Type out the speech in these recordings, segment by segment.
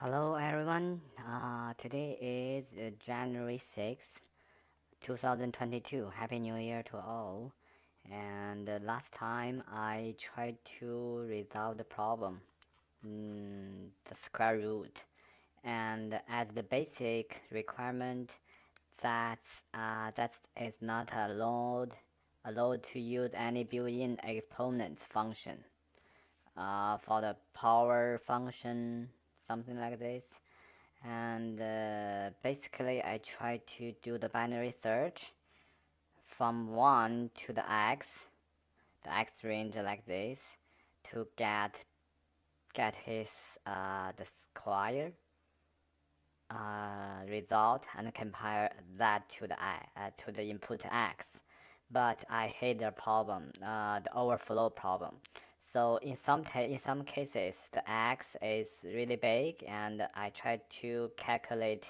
Hello everyone. Today is January 6th, 2022. Happy New Year to all. And last time I tried to resolve the problem, the square root. And as the basic requirement, that is not allowed to use any built-in exponent function. For the power function, something like this. And basically I try to do the binary search from 1 to the x range like this, to get his the square result and compare that to the input x. But I hate the problem, the overflow problem. So in some cases the x is really big, and I try to calculate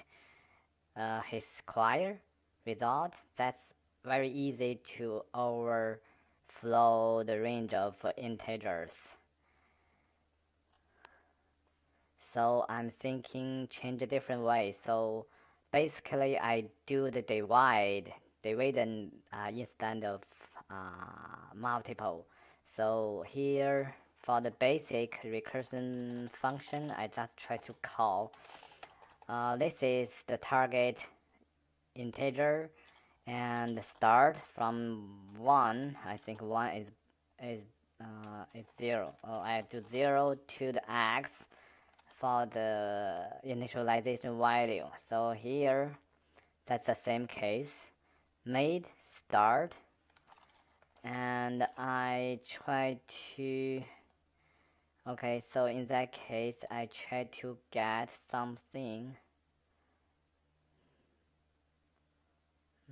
his square result. That's very easy to overflow the range of integers. So I'm thinking change a different way. So basically I do the division instead of multiple. So here for the basic recursion function, I just try to call. This is the target integer, and start from 1. I think 1 is is 0. I do 0 to the x for the initialization value. So here that's the same case. Made start, and I try to okay, so in that case I try to get something.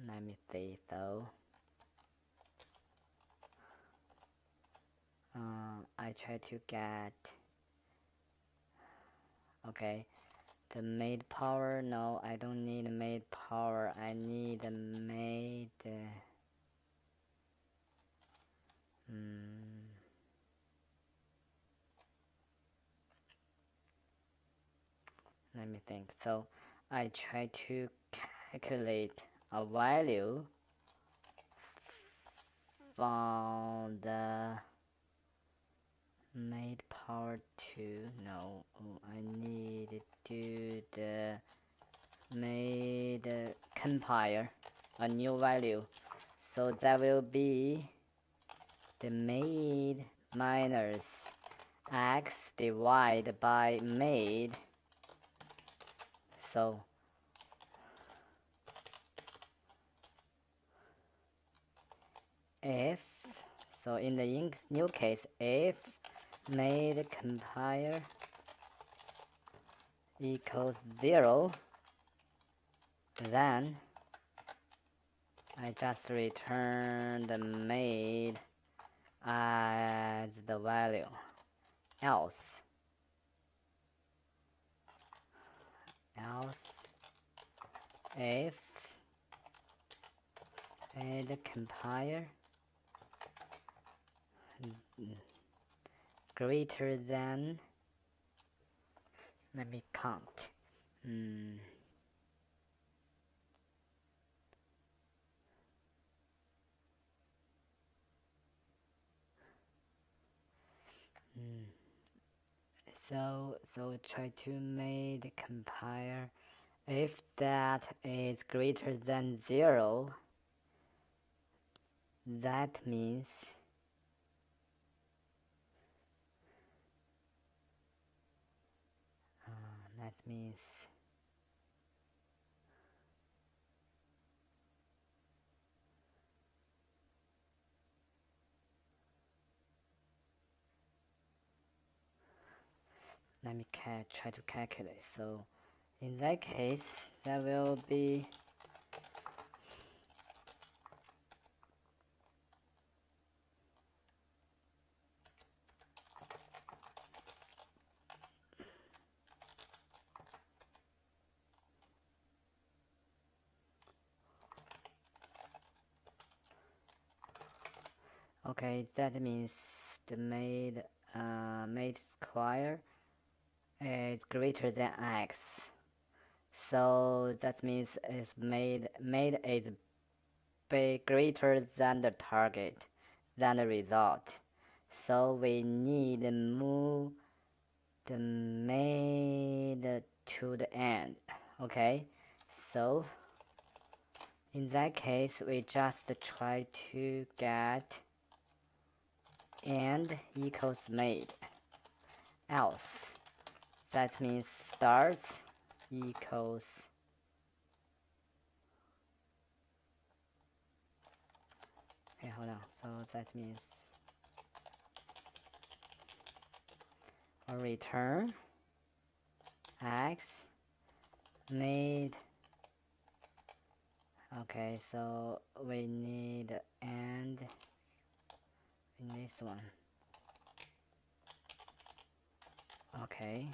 Let me see. So I try to get, okay, the made power. No, I don't need made power. I need made. Hmm, Let me think. So I try to calculate a value from the made power 2. No, I need to do the made compare a new value. So that will be the made minus x divided by made. So if, so in the new case, if made compare equals 0, then I just return the made as the value. Else if made compare greater than, let me count. Hmm. Hmm. So try to make compare. If that is greater than 0, that means that means let me try to calculate. So in that case, that will be, okay, that means the made square is greater than x. So that means it's made is greater than the target, than the result. So we need to move the made to the end. Okay, so in that case, we just try to get and equals made. Else, that means start equals. Okay, hold on. So that means return x made. Okay, so we need and in this one. Okay.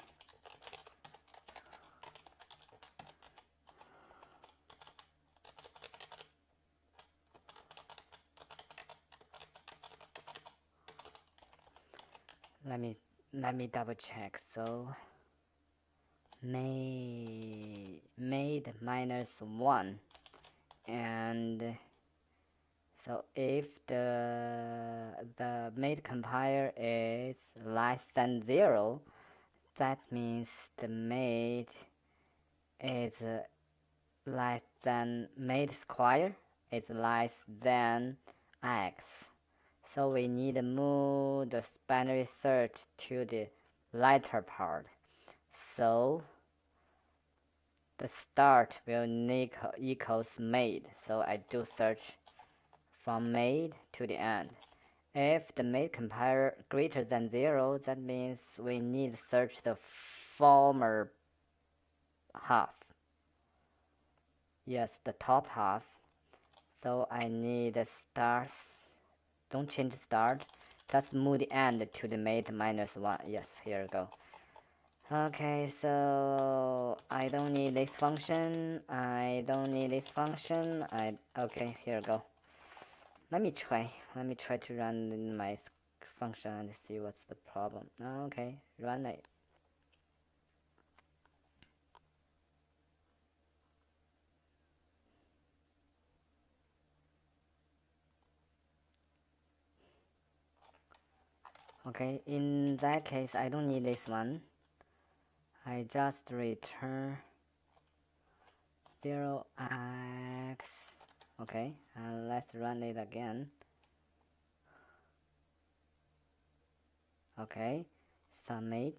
Let me double check. So made minus 1, and so if the made compiler is less than 0, that means the made is less than made square is less than x. So we need to move the binary search to the latter part. So the start will equals made. So I do search from made to the end. If the made compiler greater than 0, that means we need to search the former half. Yes, the top half. So I need a start. Don't change start. Just move the end to the made minus 1. Yes, here we go. Okay, so I don't need this function. Okay, here we go. Let me try to run my function and see what's the problem. Okay, run it. Okay, in that case, I don't need this one. I just return 0x. Okay, and let's run it again. Okay, submit.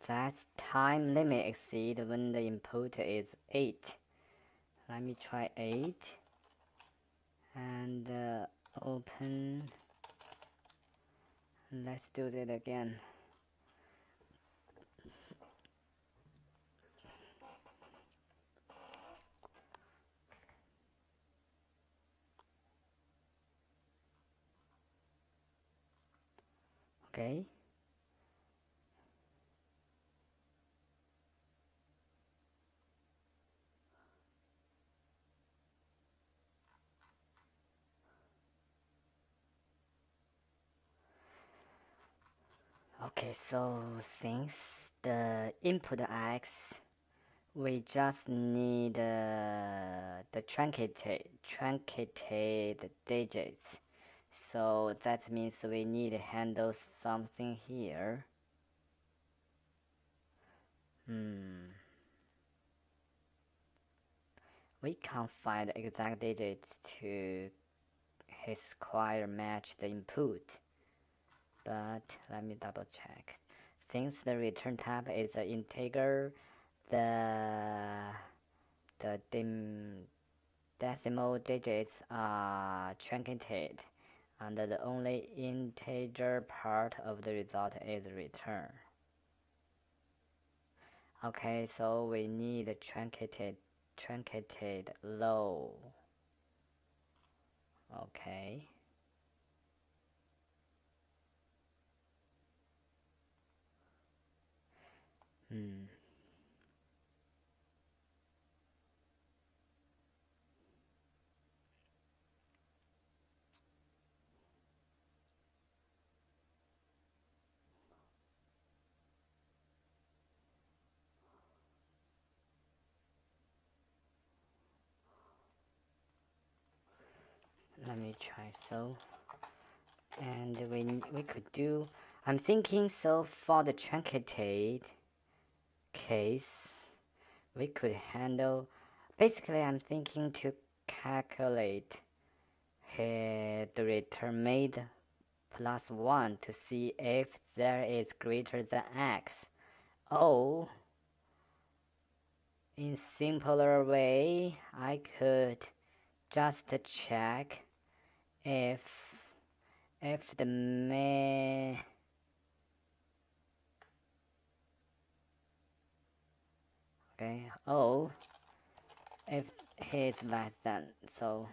That time limit exceed when the input is 8. Let me try 8 and open. Let's do that again. Okay. Okay, so since the input x, we just need the truncated digits. So that means we need to handle something here. We can't find exact digits to his square match the input, but let me double check. Since the return type is an integer, the decimal digits are truncated, and the only integer part of the result is return. Okay, so we need a truncated low. Okay. let me try. So, and we could do, I'm thinking, so for the truncated case, we could handle, basically I'm thinking to calculate the return made plus 1 to see if there is greater than x. Oh, in simpler way, I could just check if the okay, oh, if he is less than, so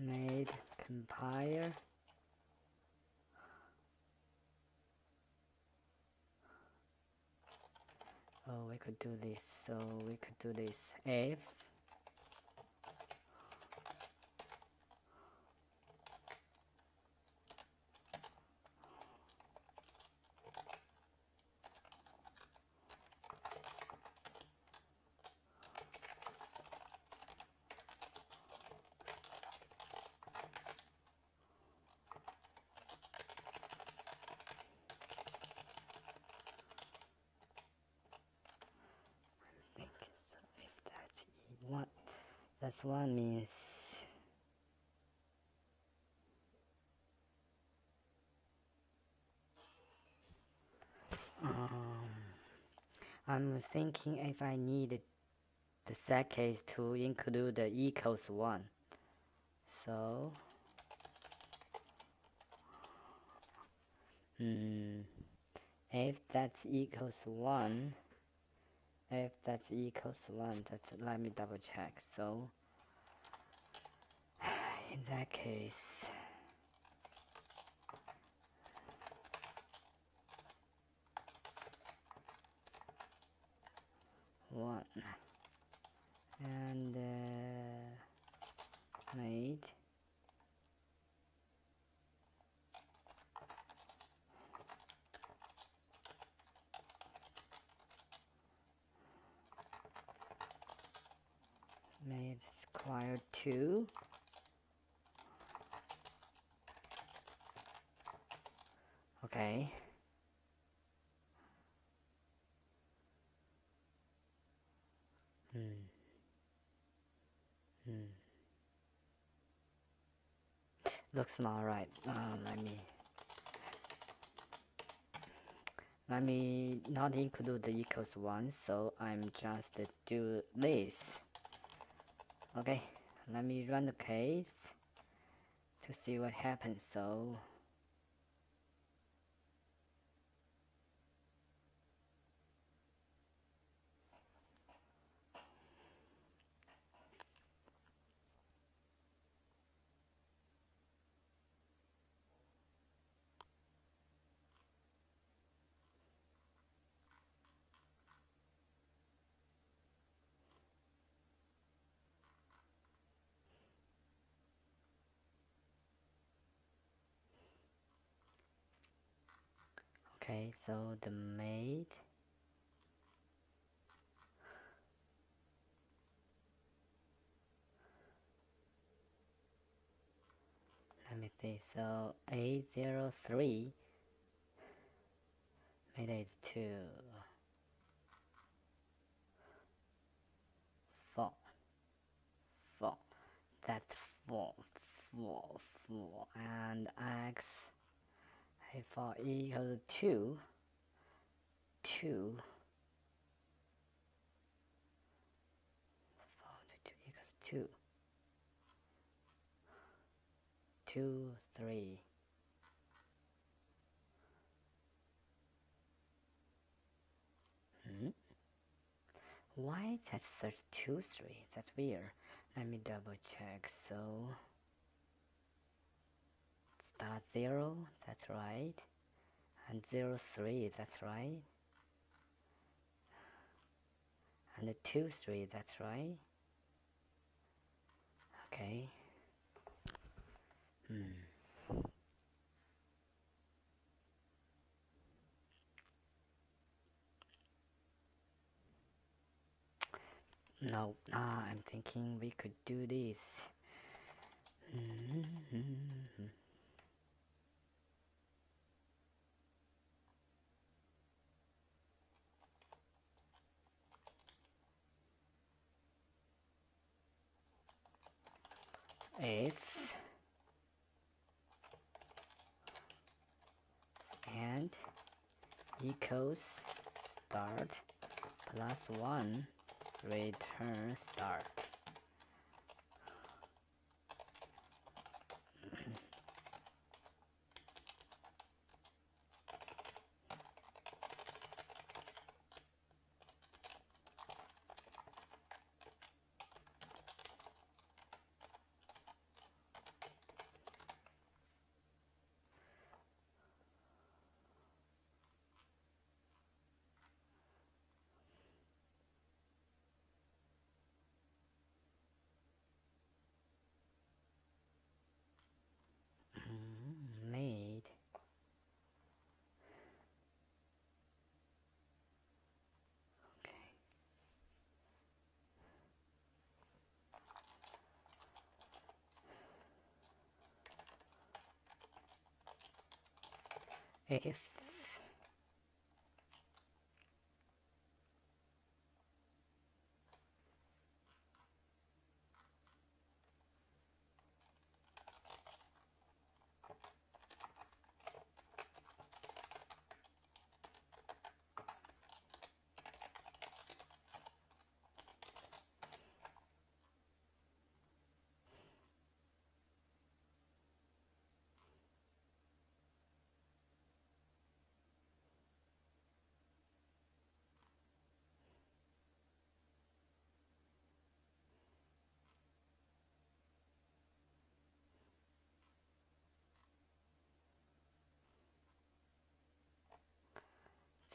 made compile. Oh, we could do this. So we could do this if what that's one means I'm thinking if I need the set case to include the equals 1. So if that's equals 1, if that's equals 1, that's, let me double check. So in that case, one and made square 2. Okay. Looks not right. Let me not include the equals 1, so I'm just do this. Okay, let me run the case to see what happens. So okay, so the made let me see. So 803 made it 2 4 4. That's 4 4 4 and x for equal to 2 equals 2 3. Why that's such 2 3? That's weird. Let me double check. So start 0, that's right, and 0 3, that's right, and the 2 3, that's right. Okay. No, I'm thinking we could do this. If and equals start plus 1 return start. Made. If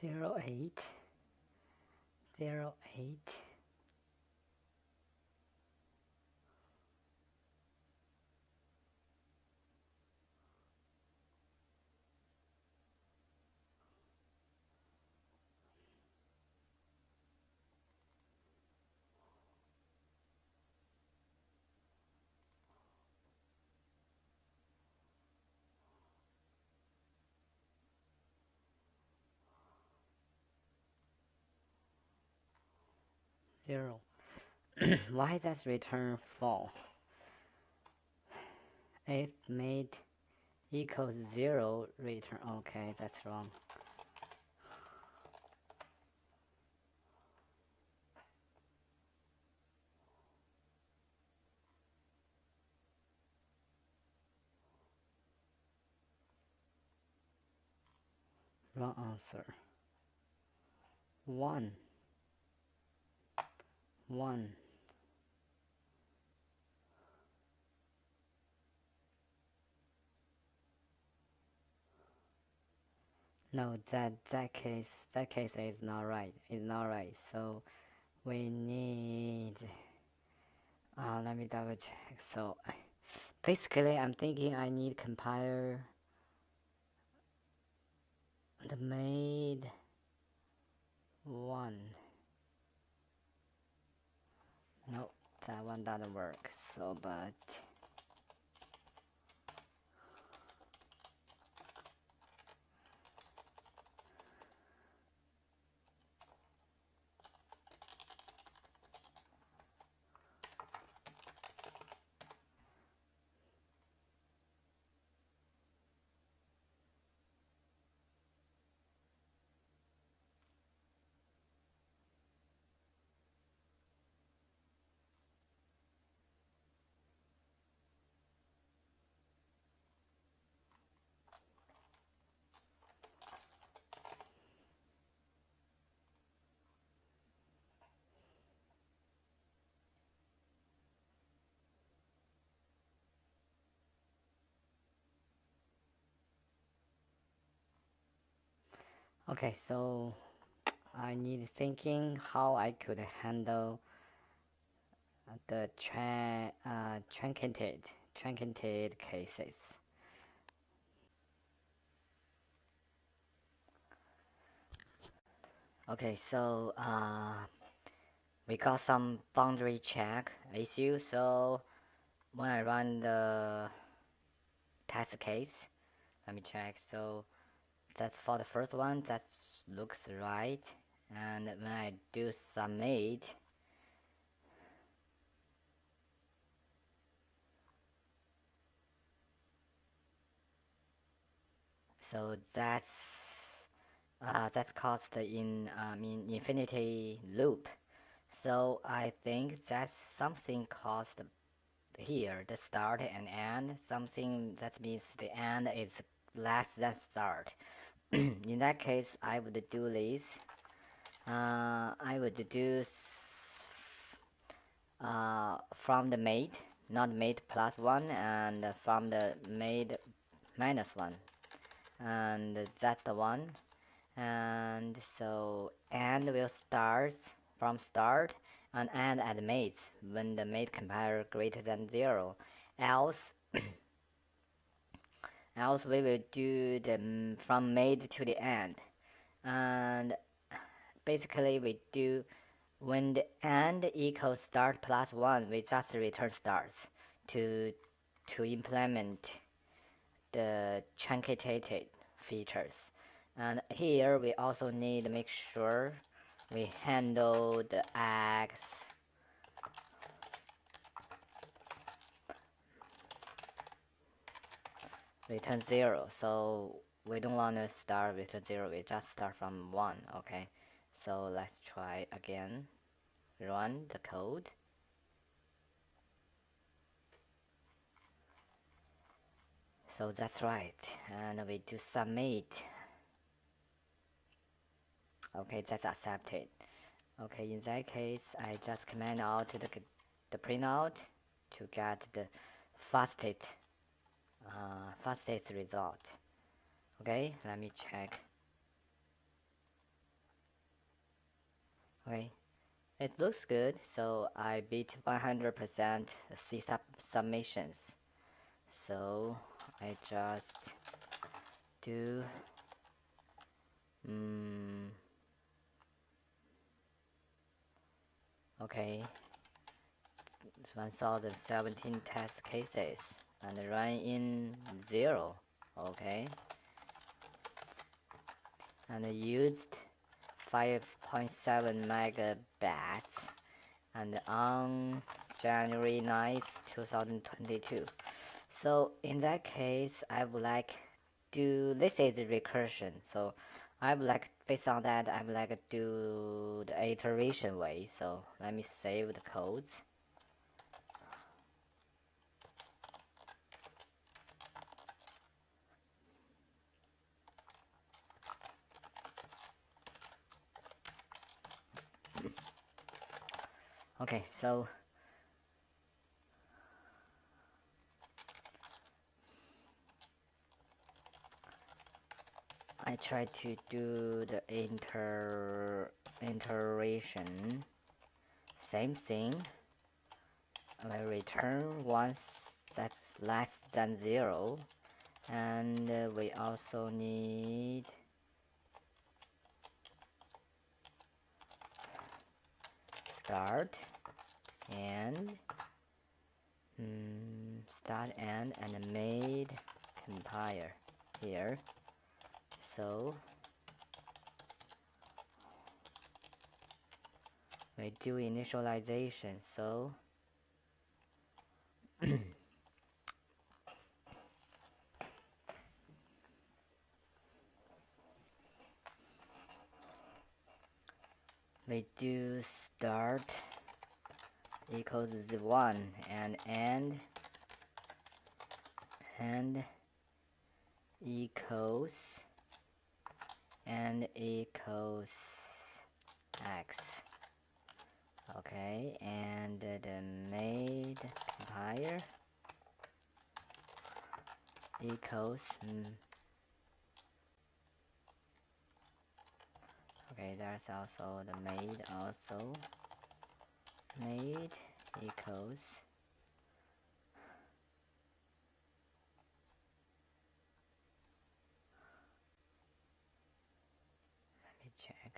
08 08 0. Why does return fall? If made equals 0 return. Okay, that's wrong. Wrong answer. 1 1. No, that case is not right. It's not right. So we need. Let me double check. So basically, I'm thinking I need compile the made 1. No, that one doesn't work. So, but okay. So I need thinking how I could handle the truncated cases. Okay, so we got some boundary check issue. So when I run the test case, let me check. So that's for the first one. That looks right. And when I do submit, so that's caused in infinity loop. So I think that's something caused here, the start and end. Something that means the end is less than start. In that case, I would do this. I would do from the mate, not mate plus one, and from the mate minus one, and that's the one. And so and will start from start and end at mates when the mate compiler greater than 0. Else else we will do the from mate to the end. And basically we do when the end equals start plus 1, we just return starts to implement the truncated features. And here we also need to make sure we handle the x return 0. So we don't want to start with 0, we just start from 1. Okay, so let's try again. Run the code. So that's right, and we do submit. Okay, that's accepted. Okay, in that case, I just command out the printout to get the fastest fastest result. Okay, let me check. Okay, it looks good. So I beat 100% C submissions. So I just do okay, 1017 test cases and run in 0. Okay, and used 5.7 megabits and on January 9th, 2022. So in that case, I would like to, this is the recursion. So I would like, based on that, I would like to do the iteration way. So let me save the codes. Okay, so I try to do the iteration. Same thing. I return once that's less than 0, and we also need start and start and made compiler here. So we do initialization. So we do start equals 1 and end equals x. Okay, and the made compiler equals okay, that's also the made also made equals let me check.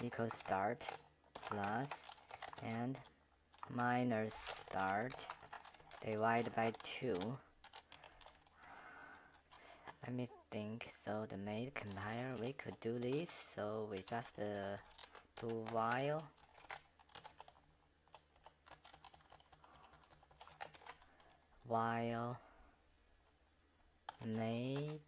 equals start plus and minus start divided by 2. Let me think. So the main compiler, we could do this. So we just do while made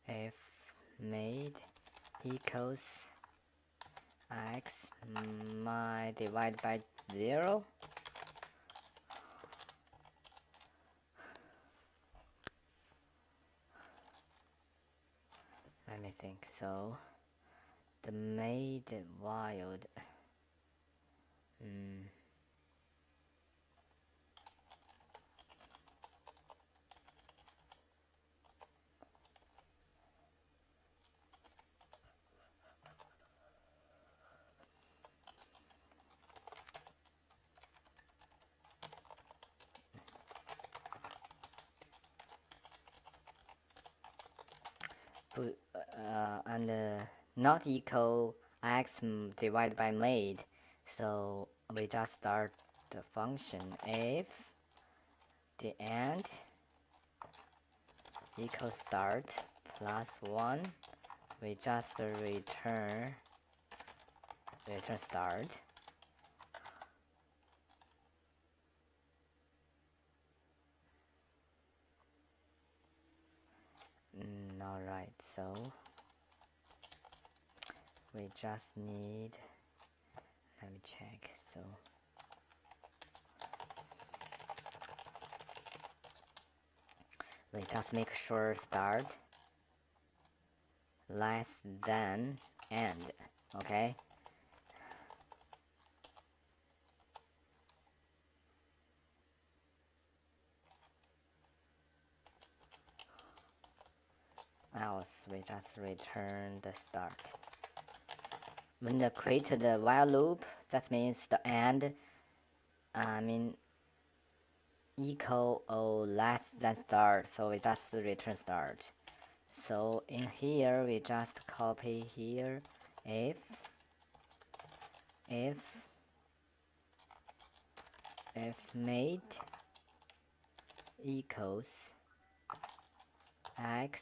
if made equals x my divided by 0. Let me think. So the made wild and not equal x divided by made. So we just start the function if the end equals start plus 1. We just return start. Alright, so we just need, let me check. So we just make sure start less than end. Okay, else we just return the start. When they create the while loop, that means the end equal or less than start, so we just return start. So in here we just copy here if made equals x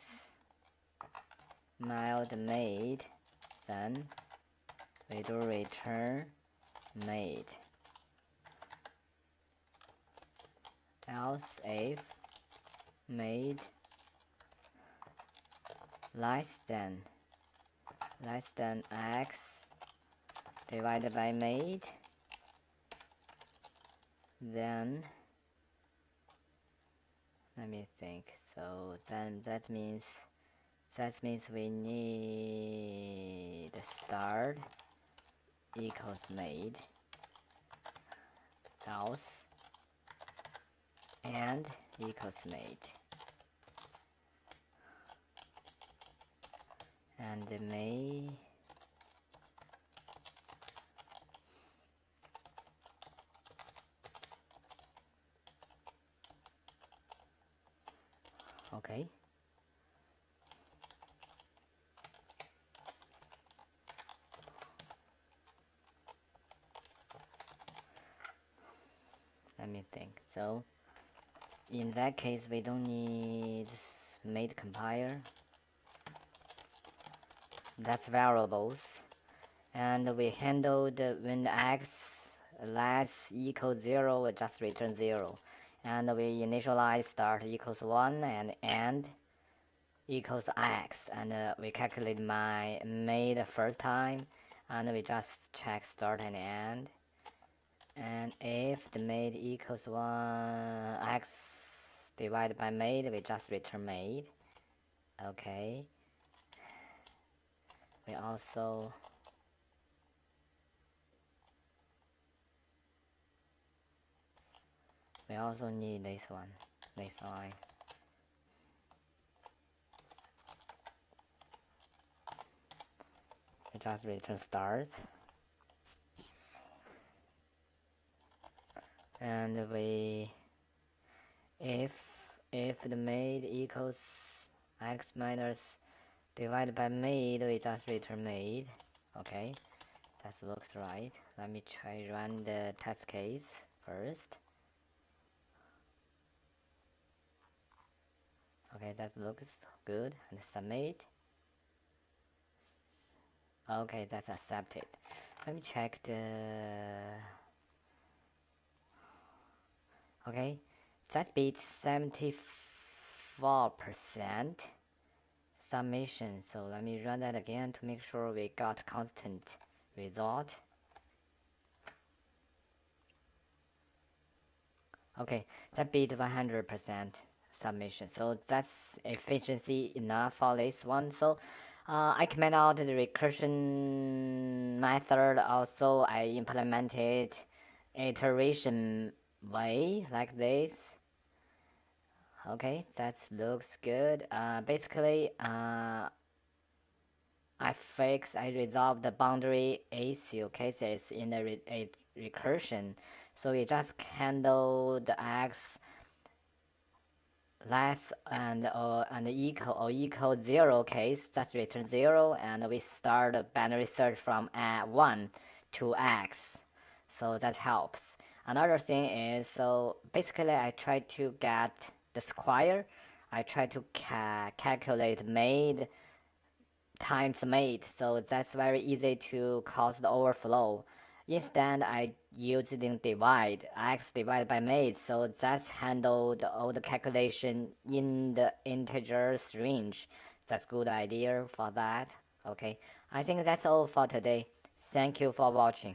mild made, then we do return made. Else if made less than x divided by made, then let me think. So then that means we need start equals made, else and equals made, and may okay. Let me think. So in that case we don't need made compiler, that's variables, and we handled when x less equals 0 we just return 0, and we initialize start equals 1 and end equals x, and we calculate my made first time, and we just check start and end, and if the made equals 1 x divided by made, we just return made. Okay, we also need this line. We just return start, and we if the made equals x minus divided by made, we just return made. Okay, that looks right. Let me try run the test case first. Okay, that looks good, and submit. Okay, that's accepted. Let me check the. Okay, that beats 74% summation. So let me run that again to make sure we got constant result. Okay, that beat 100% submission. So that's efficiency enough for this one. So I comment out the recursion method. Also, I implemented iteration way like this. Okay, that looks good. Basically, I resolved the boundary issue cases in a recursion. So we just handle the x less and equal 0 case, just return 0, and we start a binary search from 1 to x. So that helps. Another thing is, so basically I try to get the square. I try to calculate made times made, so that's very easy to cause the overflow. Instead, I using divide, x divided by made, so that's handled all the calculation in the integers range. That's good idea for that. Okay, I think that's all for today. Thank you for watching.